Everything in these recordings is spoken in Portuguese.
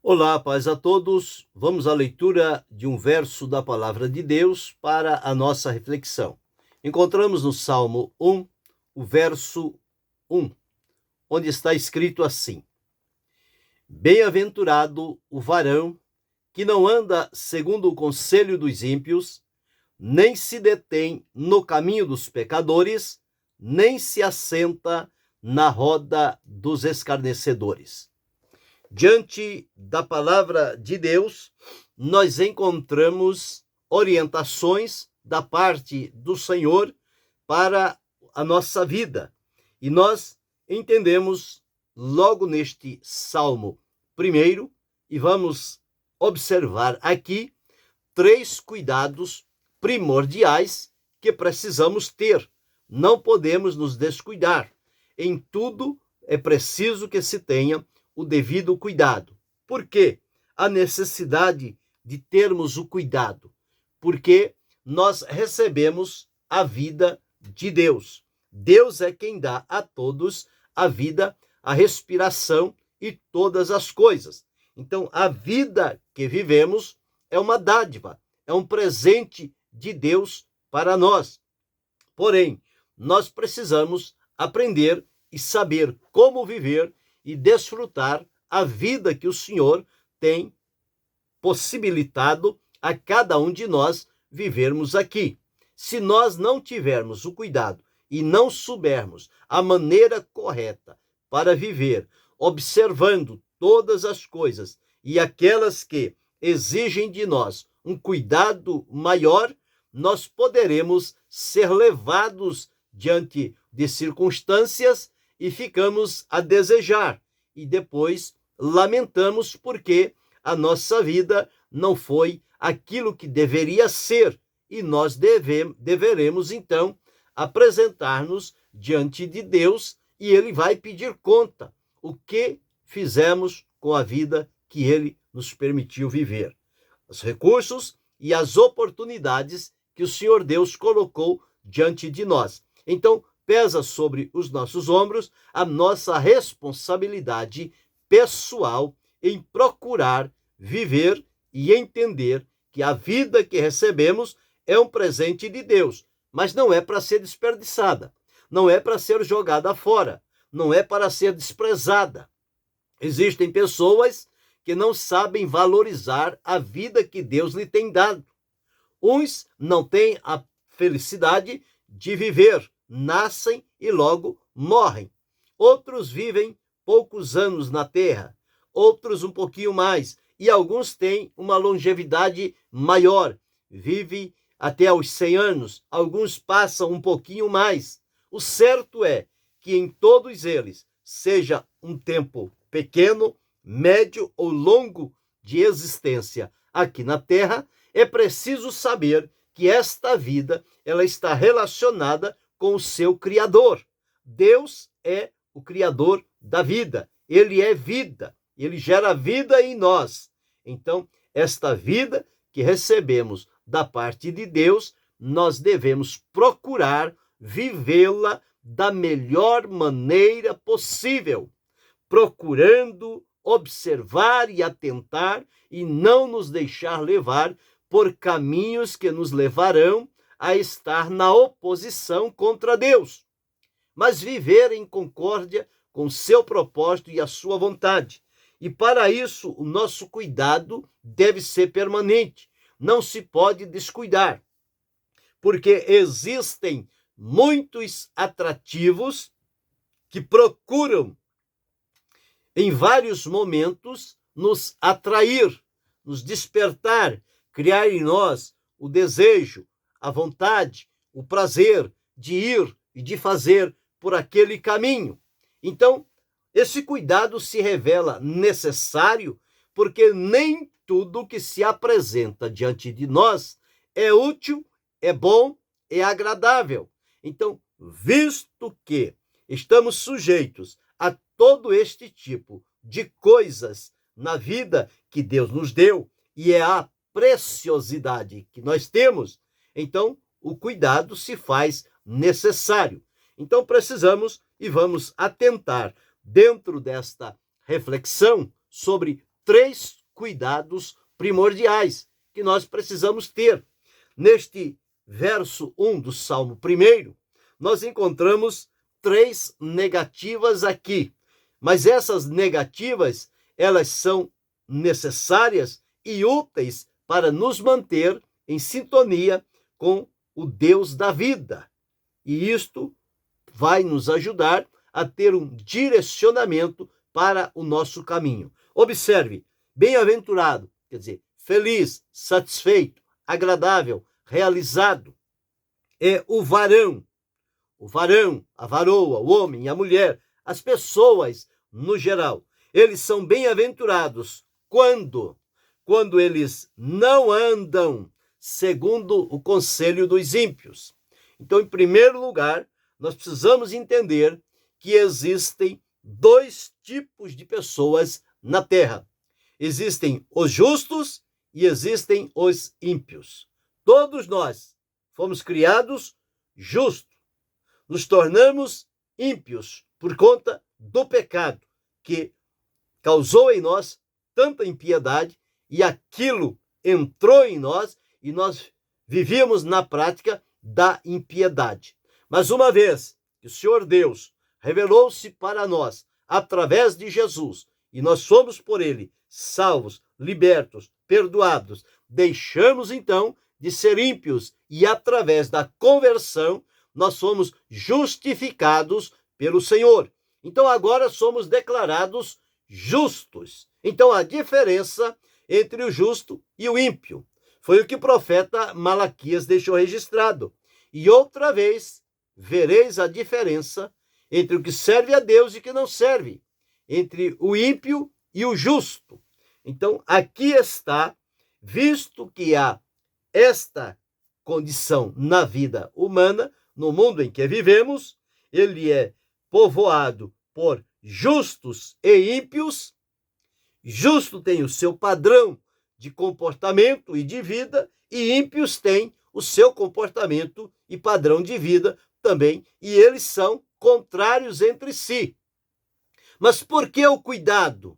Olá, paz a todos. Vamos à leitura de um verso da palavra de Deus para a nossa reflexão. Encontramos no Salmo 1, o verso 1, onde está escrito assim: Bem-aventurado o varão que não anda segundo o conselho dos ímpios, nem se detém no caminho dos pecadores, nem se assenta na roda dos escarnecedores. Diante da palavra de Deus, nós encontramos orientações da parte do Senhor para a nossa vida. E nós entendemos logo neste Salmo primeiro, e vamos observar aqui 3 cuidados primordiais que precisamos ter. Não podemos nos descuidar. Em tudo é preciso que se tenha o devido cuidado. Por quê? A necessidade de termos o cuidado. Porque nós recebemos a vida de Deus. Deus é quem dá a todos a vida, a respiração e todas as coisas. Então, a vida que vivemos é uma dádiva, é um presente de Deus para nós. Porém, nós precisamos aprender e saber como viver e desfrutar a vida que o Senhor tem possibilitado a cada um de nós vivermos aqui. Se nós não tivermos o cuidado e não soubermos a maneira correta para viver, observando todas as coisas e aquelas que exigem de nós um cuidado maior, nós poderemos ser levados diante de circunstâncias e ficamos a desejar, e depois lamentamos porque a nossa vida não foi aquilo que deveria ser, e nós deveremos então apresentar-nos diante de Deus, e ele vai pedir conta o que fizemos com a vida que ele nos permitiu viver, os recursos e as oportunidades que o Senhor Deus colocou diante de nós. Então, pesa sobre os nossos ombros a nossa responsabilidade pessoal em procurar viver e entender que a vida que recebemos é um presente de Deus, mas não é para ser desperdiçada, não é para ser jogada fora, não é para ser desprezada. Existem pessoas que não sabem valorizar a vida que Deus lhe tem dado. Uns não têm a felicidade de viver, nascem e logo morrem. Outros vivem poucos anos na terra, outros um pouquinho mais, e alguns têm uma longevidade maior, vivem até aos 100 anos, alguns passam um pouquinho mais. O certo é que em todos eles, seja um tempo pequeno, médio ou longo de existência aqui na terra, é preciso saber que esta vida ela está relacionada com o seu Criador. Deus é o Criador da vida. Ele é vida. Ele gera vida em nós. Então, esta vida que recebemos da parte de Deus, nós devemos procurar vivê-la da melhor maneira possível, procurando observar e atentar e não nos deixar levar por caminhos que nos levarão a estar na oposição contra Deus, mas viver em concórdia com o seu propósito e a sua vontade. E para isso, o nosso cuidado deve ser permanente. Não se pode descuidar, porque existem muitos atrativos que procuram, em vários momentos, nos atrair, nos despertar, criar em nós o desejo, a vontade, o prazer de ir e de fazer por aquele caminho. Então, esse cuidado se revela necessário porque nem tudo que se apresenta diante de nós é útil, é bom, é agradável. Então, visto que estamos sujeitos a todo este tipo de coisas na vida que Deus nos deu, e é a preciosidade que nós temos, então o cuidado se faz necessário. Então precisamos e vamos atentar dentro desta reflexão sobre 3 cuidados primordiais que nós precisamos ter. Neste verso 1 do Salmo 1, nós encontramos 3 negativas aqui. Mas essas negativas, elas são necessárias e úteis para nos manter em sintonia com o Deus da vida. E isto vai nos ajudar a ter um direcionamento para o nosso caminho. Observe, bem-aventurado, quer dizer, feliz, satisfeito, agradável, realizado, é o varão, a varoa, o homem, a mulher, as pessoas no geral. Eles são bem-aventurados quando eles não andam segundo o conselho dos ímpios. Então, em primeiro lugar, nós precisamos entender que existem 2 tipos de pessoas na terra. Existem os justos e existem os ímpios. Todos nós fomos criados justos. Nos tornamos ímpios por conta do pecado que causou em nós tanta impiedade, e aquilo entrou em nós e nós vivíamos na prática da impiedade. Mas uma vez que o Senhor Deus revelou-se para nós através de Jesus e nós fomos por ele salvos, libertos, perdoados, deixamos então de ser ímpios e através da conversão nós somos justificados pelo Senhor. Então agora somos declarados justos. Então a diferença entre o justo e o ímpio foi o que o profeta Malaquias deixou registrado. E outra vez vereis a diferença entre o que serve a Deus e o que não serve, entre o ímpio e o justo. Então aqui está, visto que há esta condição na vida humana, no mundo em que vivemos, ele é povoado por justos e ímpios. Justo tem o seu padrão de comportamento e de vida, e ímpios têm o seu comportamento e padrão de vida também, e eles são contrários entre si. Mas por que o cuidado?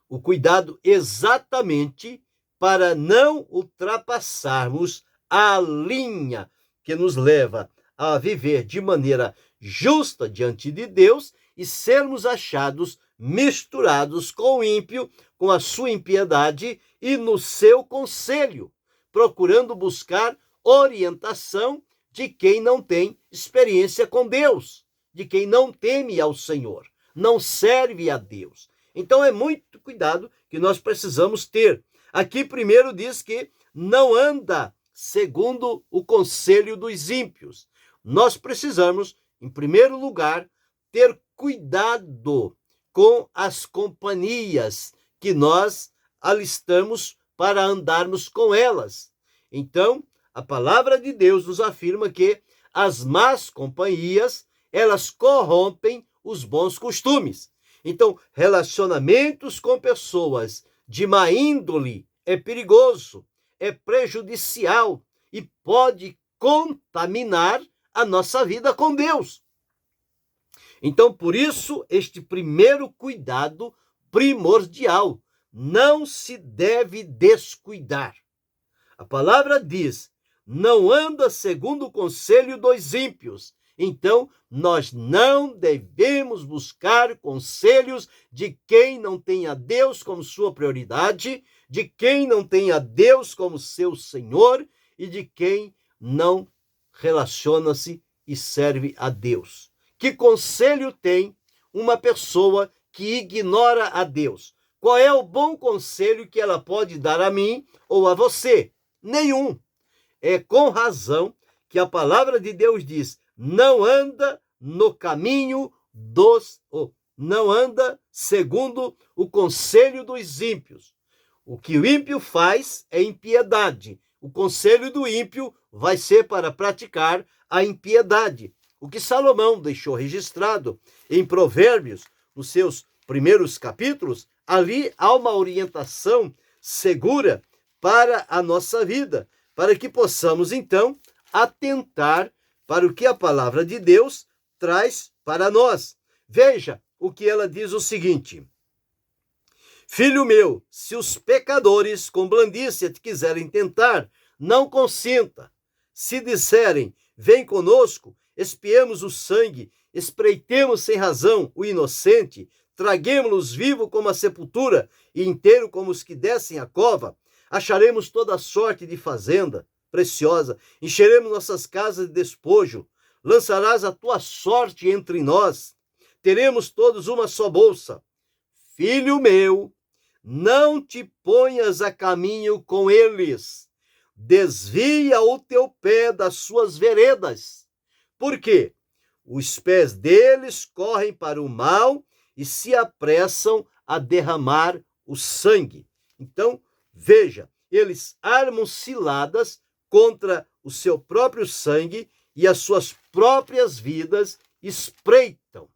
O cuidado exatamente para não ultrapassarmos a linha que nos leva a viver de maneira justa diante de Deus e sermos achados misturados com o ímpio, com a sua impiedade e no seu conselho, procurando buscar orientação de quem não tem experiência com Deus, de quem não teme ao Senhor, não serve a Deus. Então é muito cuidado que nós precisamos ter. Aqui primeiro diz que não anda segundo o conselho dos ímpios. Nós precisamos, em primeiro lugar, ter cuidado com as companhias que nós alistamos para andarmos com elas. Então, a palavra de Deus nos afirma que as más companhias, elas corrompem os bons costumes. Então, relacionamentos com pessoas de má índole é perigoso, é prejudicial e pode contaminar a nossa vida com Deus. Então, por isso, este primeiro cuidado primordial, não se deve descuidar. A palavra diz, não anda segundo o conselho dos ímpios. Então, nós não devemos buscar conselhos de quem não tem a Deus como sua prioridade, de quem não tem a Deus como seu Senhor e de quem não relaciona-se e serve a Deus. Que conselho tem uma pessoa que ignora a Deus? Qual é o bom conselho que ela pode dar a mim ou a você? Nenhum. É com razão que a palavra de Deus diz, não anda no caminho não anda segundo o conselho dos ímpios. O que o ímpio faz é impiedade. O conselho do ímpio vai ser para praticar a impiedade. O que Salomão deixou registrado em Provérbios, nos seus primeiros capítulos, ali há uma orientação segura para a nossa vida, para que possamos, então, atentar para o que a palavra de Deus traz para nós. Veja o que ela diz o seguinte: Filho meu, se os pecadores com blandícia te quiserem tentar, não consenta. Se disserem, vem conosco, espiemos o sangue, espreitemos sem razão o inocente, traguemo-los vivo como a sepultura e inteiro como os que descem a cova, acharemos toda sorte de fazenda preciosa, encheremos nossas casas de despojo, lançarás a tua sorte entre nós, teremos todos uma só bolsa. Filho meu, não te ponhas a caminho com eles, desvia o teu pé das suas veredas, porque os pés deles correm para o mal e se apressam a derramar o sangue. Então, veja, eles armam ciladas contra o seu próprio sangue e as suas próprias vidas espreitam.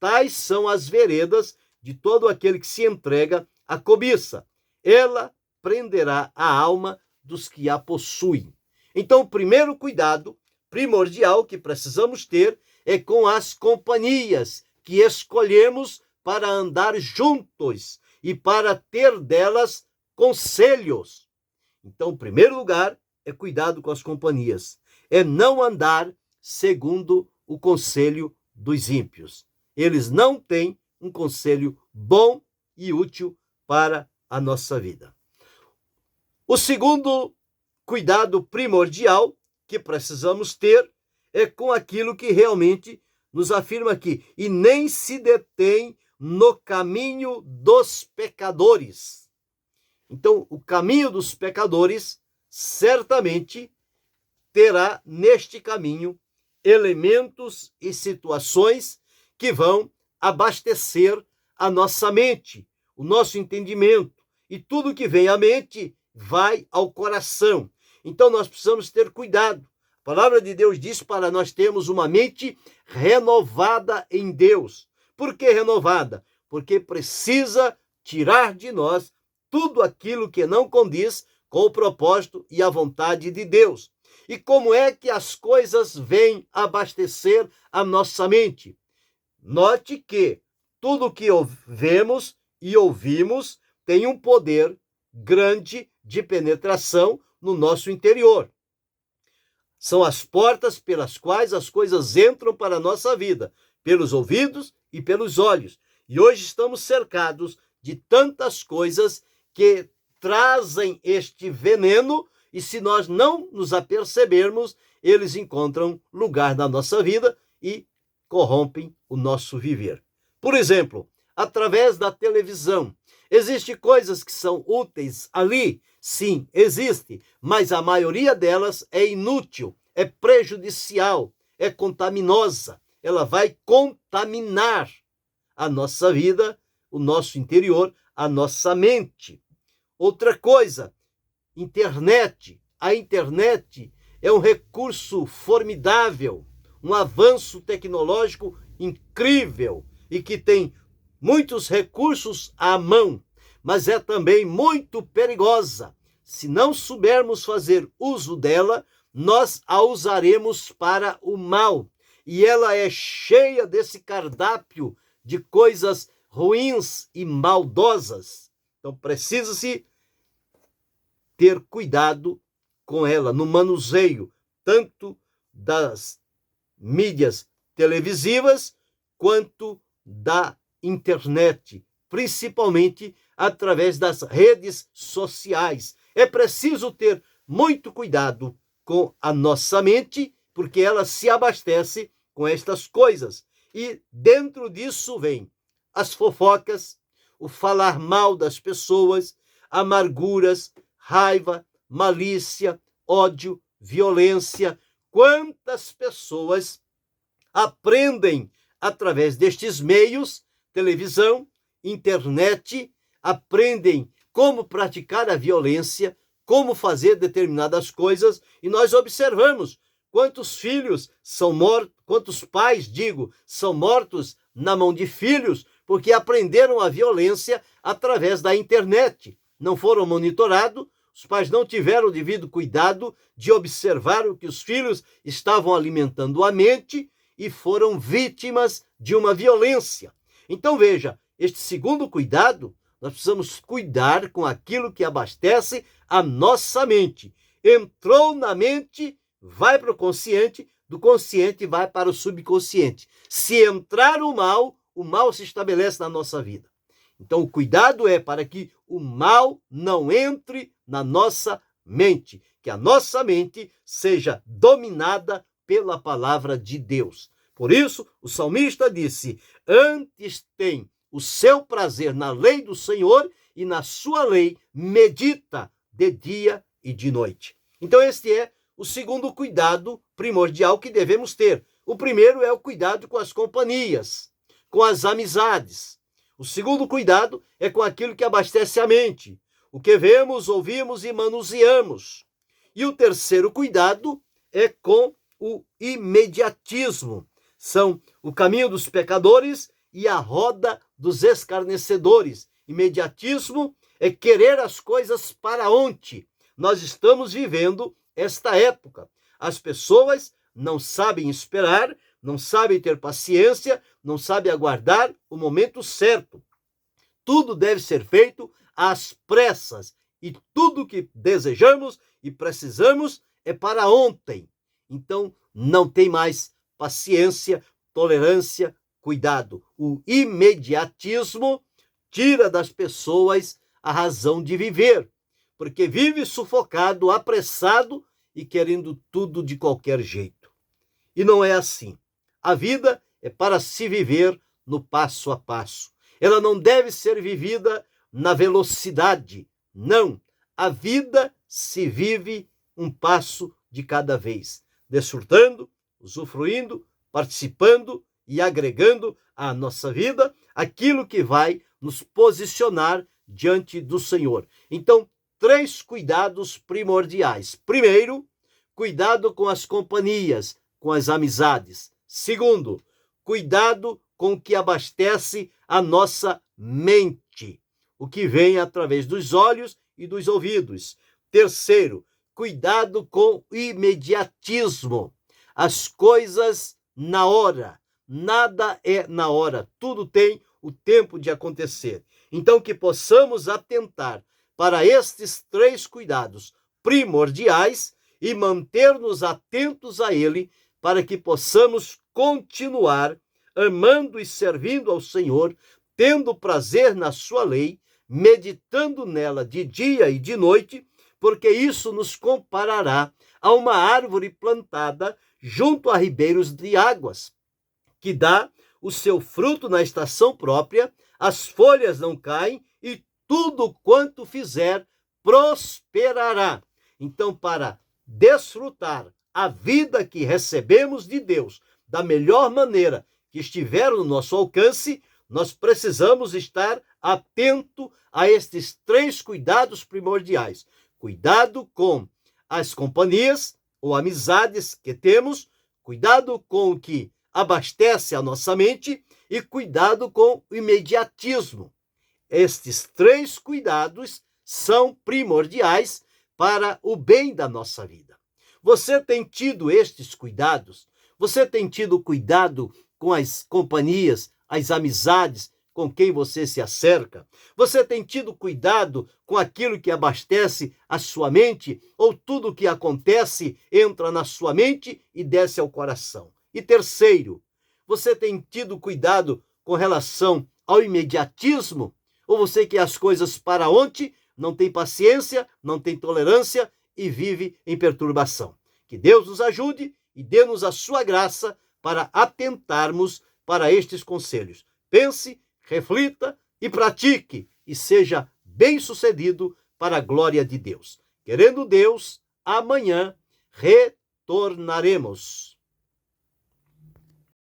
Tais são as veredas de todo aquele que se entrega à cobiça. Ela prenderá a alma dos que a possuem. Então, o primeiro cuidado primordial que precisamos ter é com as companhias que escolhemos para andar juntos e para ter delas conselhos. Então, em primeiro lugar, é cuidado com as companhias. É não andar segundo o conselho dos ímpios. Eles não têm um conselho bom e útil para a nossa vida. O segundo cuidado primordial que precisamos ter é com aquilo que realmente nos afirma aqui. E nem se detém no caminho dos pecadores. Então, o caminho dos pecadores certamente terá neste caminho elementos e situações que vão abastecer a nossa mente, o nosso entendimento. E tudo que vem à mente vai ao coração. Então, nós precisamos ter cuidado. A palavra de Deus diz para nós termos uma mente renovada em Deus. Por que renovada? Porque precisa tirar de nós tudo aquilo que não condiz com o propósito e a vontade de Deus. E como é que as coisas vêm abastecer a nossa mente? Note que tudo que vemos e ouvimos tem um poder grande de penetração no nosso interior. São as portas pelas quais as coisas entram para a nossa vida, pelos ouvidos e pelos olhos. E hoje estamos cercados de tantas coisas que trazem este veneno e se nós não nos apercebermos, eles encontram lugar na nossa vida e corrompem o nosso viver. Por exemplo, através da televisão, existem coisas que são úteis ali? Sim, existe, mas a maioria delas é inútil, é prejudicial, é contaminosa. Ela vai contaminar a nossa vida, o nosso interior, a nossa mente. Outra coisa, internet. A internet é um recurso formidável, um avanço tecnológico incrível e que tem muitos recursos à mão, mas é também muito perigosa. Se não soubermos fazer uso dela, nós a usaremos para o mal. E ela é cheia desse cardápio de coisas ruins e maldosas. Então, precisa-se ter cuidado com ela no manuseio, tanto das mídias televisivas quanto da internet, principalmente através das redes sociais. É preciso ter muito cuidado com a nossa mente, porque ela se abastece com estas coisas. E dentro disso vem as fofocas, o falar mal das pessoas, amarguras, raiva, malícia, ódio, violência. Quantas pessoas aprendem através destes meios, televisão, internet, aprendem como praticar a violência, como fazer determinadas coisas, e nós observamos quantos filhos são mortos, quantos pais, são mortos na mão de filhos, porque aprenderam a violência através da internet. Não foram monitorados, os pais não tiveram o devido cuidado de observar o que os filhos estavam alimentando a mente e foram vítimas de uma violência. Então veja, este segundo cuidado nós precisamos cuidar com aquilo que abastece a nossa mente. Entrou na mente, vai para o consciente, do consciente vai para o subconsciente. Se entrar o mal se estabelece na nossa vida. Então, o cuidado é para que o mal não entre na nossa mente, que a nossa mente seja dominada pela palavra de Deus. Por isso, o salmista disse: antes tem o seu prazer na lei do Senhor e na sua lei medita de dia e de noite. Então, este é o segundo cuidado primordial que devemos ter. O primeiro é o cuidado com as companhias, com as amizades. O segundo cuidado é com aquilo que abastece a mente, o que vemos, ouvimos e manuseamos. E o terceiro cuidado é com o imediatismo. São o caminho dos pecadores e a roda dos escarnecedores. Imediatismo é querer as coisas para ontem. Nós estamos vivendo esta época. As pessoas não sabem esperar, não sabem ter paciência, não sabem aguardar o momento certo. Tudo deve ser feito às pressas e tudo que desejamos e precisamos é para ontem. Então, não tem mais paciência, tolerância, cuidado. O imediatismo tira das pessoas a razão de viver, porque vive sufocado, apressado e querendo tudo de qualquer jeito. E não é assim. A vida é para se viver no passo a passo. Ela não deve ser vivida na velocidade. Não. A vida se vive um passo de cada vez, desfrutando, usufruindo, participando e agregando à nossa vida aquilo que vai nos posicionar diante do Senhor. Então, 3 cuidados primordiais. Primeiro, cuidado com as companhias, com as amizades. Segundo, cuidado com o que abastece a nossa mente, o que vem através dos olhos e dos ouvidos. Terceiro, cuidado com o imediatismo, as coisas na hora. Nada é na hora, tudo tem o tempo de acontecer. Então, que possamos atentar para estes 3 cuidados primordiais e manter-nos atentos a ele, para que possamos continuar amando e servindo ao Senhor, tendo prazer na sua lei, meditando nela de dia e de noite, porque isso nos comparará a uma árvore plantada junto a ribeiros de águas, que dá o seu fruto na estação própria, as folhas não caem e tudo quanto fizer prosperará. Então, para desfrutar a vida que recebemos de Deus da melhor maneira que estiver no nosso alcance, nós precisamos estar atento a estes 3 cuidados primordiais. Cuidado com as companhias ou amizades que temos, cuidado com o que abastece a nossa mente e cuidado com o imediatismo. Estes 3 cuidados são primordiais para o bem da nossa vida. Você tem tido estes cuidados? Você tem tido cuidado com as companhias, as amizades com quem você se acerca? Você tem tido cuidado com aquilo que abastece a sua mente? Ou tudo que acontece entra na sua mente e desce ao coração? E terceiro, você tem tido cuidado com relação ao imediatismo? Ou você quer as coisas para ontem, não tem paciência, não tem tolerância e vive em perturbação? Que Deus nos ajude e dê-nos a sua graça para atentarmos para estes conselhos. Pense, reflita e pratique e seja bem-sucedido para a glória de Deus. Querendo Deus, amanhã retornaremos.